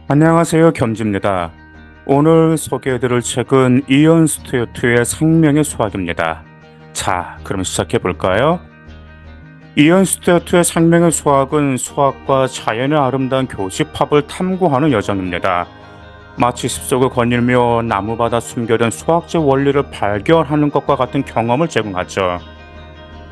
안녕하세요, 겸지입니다. 오늘 소개해드릴 책은 이언 스튜어트의 생명의 수학입니다. 자, 그럼 시작해 볼까요? 이언 스튜어트의 생명의 수학은 수학과 자연의 아름다운 교집합을 탐구하는 여정입니다. 마치 숲속을 거닐며 나무바다 숨겨둔 수학적 원리를 발견하는 것과 같은 경험을 제공하죠.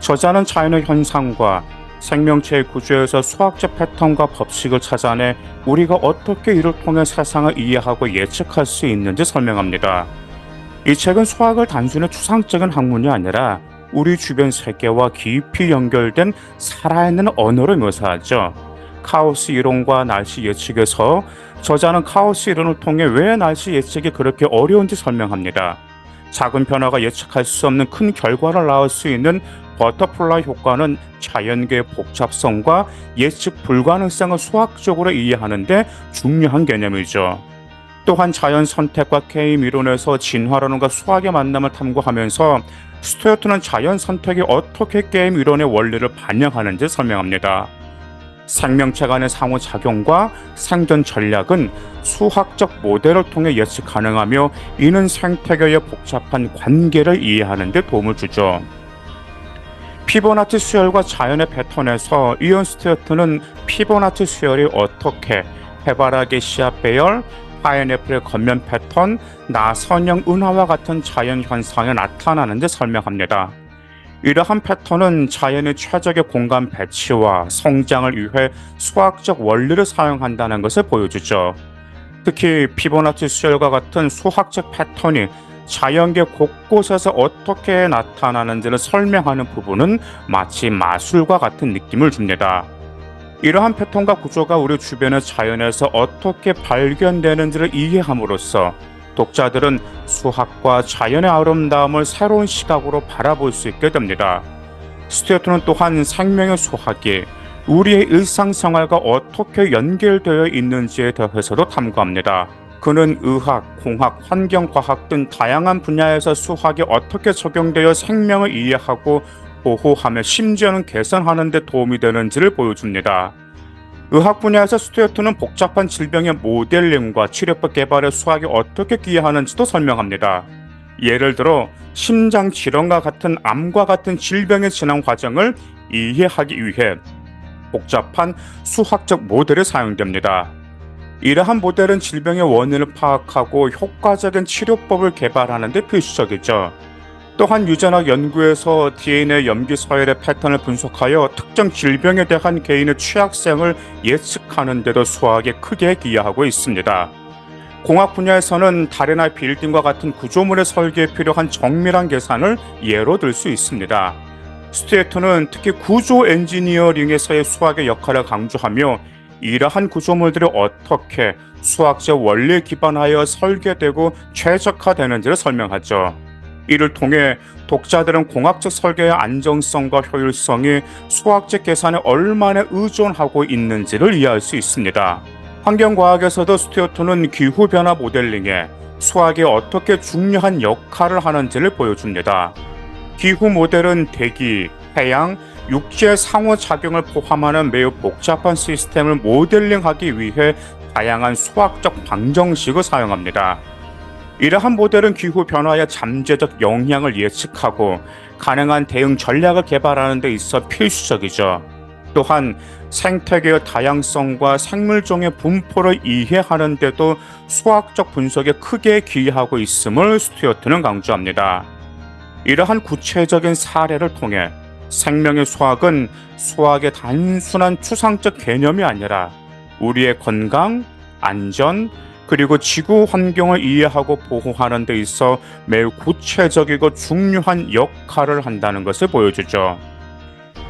저자는 자연의 현상과 생명체의 구조에서 수학적 패턴과 법칙을 찾아내 우리가 어떻게 이를 통해 세상을 이해하고 예측할 수 있는지 설명합니다. 이 책은 수학을 단순히 추상적인 학문이 아니라 우리 주변 세계와 깊이 연결된 살아있는 언어로 묘사하죠. 카오스 이론과 날씨 예측에서 저자는 카오스 이론을 통해 왜 날씨 예측이 그렇게 어려운지 설명합니다. 작은 변화가 예측할 수 없는 큰 결과를 낳을 수 있는 버터플라이 효과는 자연계의 복잡성과 예측 불가능성을 수학적으로 이해하는 데 중요한 개념이죠. 또한 자연 선택과 게임 이론에서 진화론과 수학의 만남을 탐구하면서 스튜어트는 자연 선택이 어떻게 게임 이론의 원리를 반영하는지 설명합니다. 생명체 간의 상호작용과 생존 전략은 수학적 모델을 통해 예측 가능하며 이는 생태계의 복잡한 관계를 이해하는 데 도움을 주죠. 피보나치 수열과 자연의 패턴에서 이언 스튜어트는 피보나치 수열이 어떻게 해바라기 씨앗 배열, 파인애플의 겉면 패턴, 나선형 은하와 같은 자연 현상에 나타나는지 설명합니다. 이러한 패턴은 자연의 최적의 공간 배치와 성장을 위해 수학적 원리를 사용한다는 것을 보여주죠. 특히 피보나치 수열과 같은 수학적 패턴이 자연계 곳곳에서 어떻게 나타나는지를 설명하는 부분은 마치 마술과 같은 느낌을 줍니다. 이러한 패턴과 구조가 우리 주변의 자연에서 어떻게 발견되는지를 이해함으로써 독자들은 수학과 자연의 아름다움을 새로운 시각으로 바라볼 수 있게 됩니다. 스튜어트는 또한 생명의 수학이 우리의 일상생활과 어떻게 연결되어 있는지에 대해서도 탐구합니다. 그는 의학, 공학, 환경과학 등 다양한 분야에서 수학이 어떻게 적용되어 생명을 이해하고 보호하며 심지어는 개선하는 데 도움이 되는지를 보여줍니다. 의학 분야에서 스튜어트는 복잡한 질병의 모델링과 치료법 개발에 수학이 어떻게 기여하는지도 설명합니다. 예를 들어 심장 질환과 같은 암과 같은 질병의 진행 과정을 이해하기 위해 복잡한 수학적 모델이 사용됩니다. 이러한 모델은 질병의 원인을 파악하고 효과적인 치료법을 개발하는 데 필수적이죠. 또한 유전학 연구에서 DNA 염기 서열의 패턴을 분석하여 특정 질병에 대한 개인의 취약성을 예측하는 데도 수학에 크게 기여하고 있습니다. 공학 분야에서는 다리나 빌딩과 같은 구조물의 설계에 필요한 정밀한 계산을 예로 들 수 있습니다. 스튜어트는 특히 구조 엔지니어링에서의 수학의 역할을 강조하며 이러한 구조물들이 어떻게 수학적 원리에 기반하여 설계되고 최적화되는지를 설명하죠. 이를 통해 독자들은 공학적 설계의 안정성과 효율성이 수학적 계산에 얼마나 의존하고 있는지를 이해할 수 있습니다. 환경과학에서도 스튜어트는 기후변화 모델링에 수학이 어떻게 중요한 역할을 하는지를 보여줍니다. 기후 모델은 대기, 해양, 육지의 상호작용을 포함하는 매우 복잡한 시스템을 모델링하기 위해 다양한 수학적 방정식을 사용합니다. 이러한 모델은 기후변화의 잠재적 영향을 예측하고 가능한 대응 전략을 개발하는 데 있어 필수적이죠. 또한 생태계의 다양성과 생물종의 분포를 이해하는 데도 수학적 분석에 크게 기여하고 있음을 스튜어트는 강조합니다. 이러한 구체적인 사례를 통해 생명의 수학은 수학의 단순한 추상적 개념이 아니라 우리의 건강, 안전, 그리고 지구 환경을 이해하고 보호하는 데 있어 매우 구체적이고 중요한 역할을 한다는 것을 보여주죠.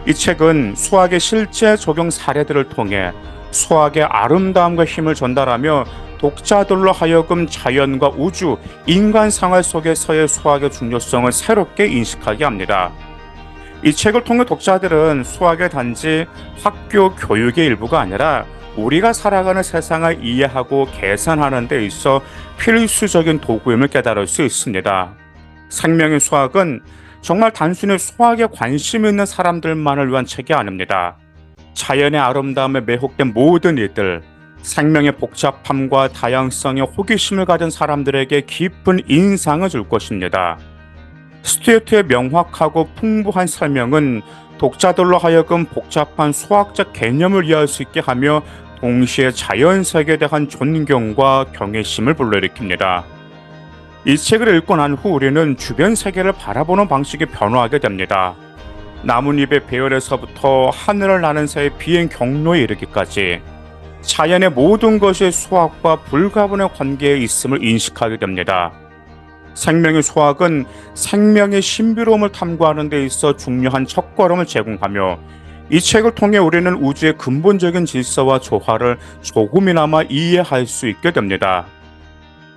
이 책은 수학의 실제 적용 사례들을 통해 수학의 아름다움과 힘을 전달하며 독자들로 하여금 자연과 우주, 인간 생활 속에서의 수학의 중요성을 새롭게 인식하게 합니다. 이 책을 통해 독자들은 수학의 단지 학교 교육의 일부가 아니라 우리가 살아가는 세상을 이해하고 개선하는 데 있어 필수적인 도구임을 깨달을 수 있습니다. 생명의 수학은 정말 단순히 수학에 관심 있는 사람들만을 위한 책이 아닙니다. 자연의 아름다움에 매혹된 모든 이들, 생명의 복잡함과 다양성에 호기심을 가진 사람들에게 깊은 인상을 줄 것입니다. 스튜어트의 명확하고 풍부한 설명은 독자들로 하여금 복잡한 수학적 개념을 이해할 수 있게 하며 동시에 자연세계에 대한 존경과 경외심을 불러일으킵니다. 이 책을 읽고 난 후 우리는 주변 세계를 바라보는 방식이 변화하게 됩니다. 나뭇잎의 배열에서부터 하늘을 나는 새의 비행 경로에 이르기까지 자연의 모든 것이 수학과 불가분의 관계에 있음을 인식하게 됩니다. 생명의 수학은 생명의 신비로움을 탐구하는 데 있어 중요한 첫걸음을 제공하며 이 책을 통해 우리는 우주의 근본적인 질서와 조화를 조금이나마 이해할 수 있게 됩니다.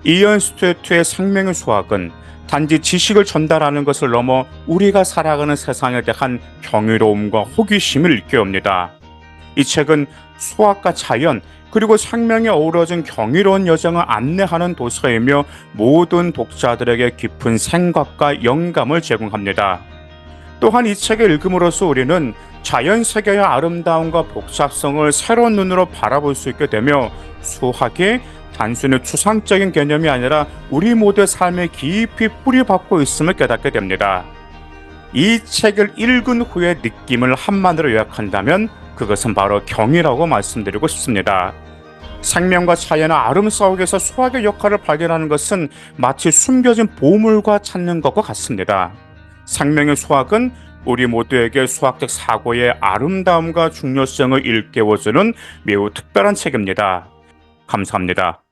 이언 스튜어트의 생명의 수학은 단지 지식을 전달하는 것을 넘어 우리가 살아가는 세상에 대한 경이로움과 호기심을 일깨웁니다. 이 책은 수학과 자연 그리고 생명이 어우러진 경이로운 여정을 안내하는 도서이며 모든 독자들에게 깊은 생각과 영감을 제공합니다. 또한 이 책을 읽음으로써 우리는 자연 세계의 아름다움과 복잡성을 새로운 눈으로 바라볼 수 있게 되며 수학이 단순히 추상적인 개념이 아니라 우리 모두의 삶에 깊이 뿌리박고 있음을 깨닫게 됩니다. 이 책을 읽은 후의 느낌을 한마디로 요약한다면 그것은 바로 경이라고 말씀드리고 싶습니다. 생명과 자연의 아름 속에서 수학의 역할을 발견하는 것은 마치 숨겨진 보물과 찾는 것과 같습니다. 생명의 수학은 우리 모두에게 수학적 사고의 아름다움과 중요성을 일깨워주는 매우 특별한 책입니다. 감사합니다.